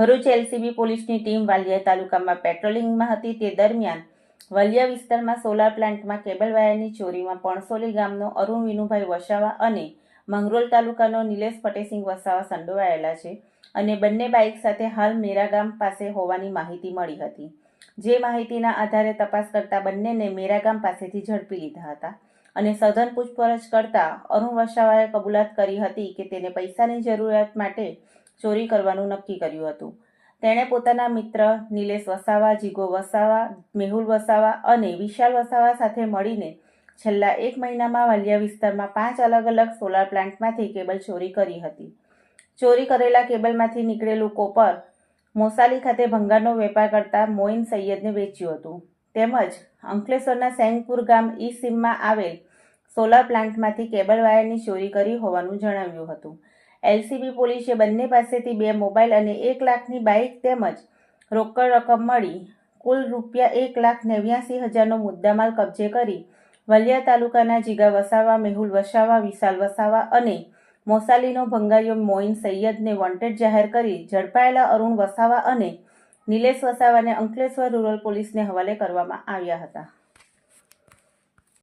Bharuch LCB પોલીસની team Valia તાલુકામાં પેટ્રોલિંગમાં હતી તે દરમિયાન વાલિયા વિસ્તારમાં સોલાર પ્લાન્ટમાં કેબલ વાયરની ચોરીમાં પણસોલી ગામનો અરુણ વિનુભાઈ વસાવા અને મંગરોળ તાલુકાનો નિલેશ ફતેસિંહ વસાવા સંડોવાયેલા છે અને બંને બાઇક સાથે હાલ મેરા ગામ પાસે હોવાની માહિતી મળી હતી. જે માહિતીના આધારે તપાસ કરતા બંનેને મેરા ગામ પાસેથી ઝડપી લીધા હતા અને સઘન પૂછપરછ કરતા અરુણ વસાવાએ કબૂલાત કરી હતી કે તેને પૈસાની જરૂરિયાત માટે ચોરી કરવાનું નક્કી કર્યું હતું. તેણે પોતાના મિત્ર નિલેશ વસાવા, જીગો વસાવા, મેહુલ વસાવા અને વિશાલ વસાવા સાથે મળીને છેલ્લા 1 મહિનામાં વાલિયા વિસ્તારમાં 5 અલગ અલગ સોલાર પ્લાન્ટમાંથી કેબલ ચોરી કરી હતી. ચોરી કરેલા કેબલમાંથી નીકળેલું કોપર મોસાલી ખાતે ભંગારનો વેપાર કરતા મોઇન સૈયદને વેચ્યું હતું. તેમજ અંકલેશ્વરના સેંગપુર ગામ ઈ સીમમાં આવેલ સોલાર પ્લાન્ટમાંથી કેબલ વાયરની ચોરી કરી હોવાનું જણાવ્યું હતું. એલસીબી પોલીસે બંને પાસેથી 2 મોબાઈલ અને 1 લાખની બાઇક તેમજ રોકડ રકમ મળી કુલ ₹1,89,000નો મુદ્દામાલ કબજે કરી વાલિયા તાલુકાના જીગા વસાવા, મેહુલ વસાવા, વિશાલ વસાવા અને મોસાલીનો ભંગારીયો મોઇન સૈયદને વોન્ટેડ જાહેર કરી ઝડપાયેલા અરુણ વસાવા અને નિલેશ વસાવાને અંકલેશ્વર રૂરલ પોલીસને હવાલે કરવામાં આવ્યા હતા.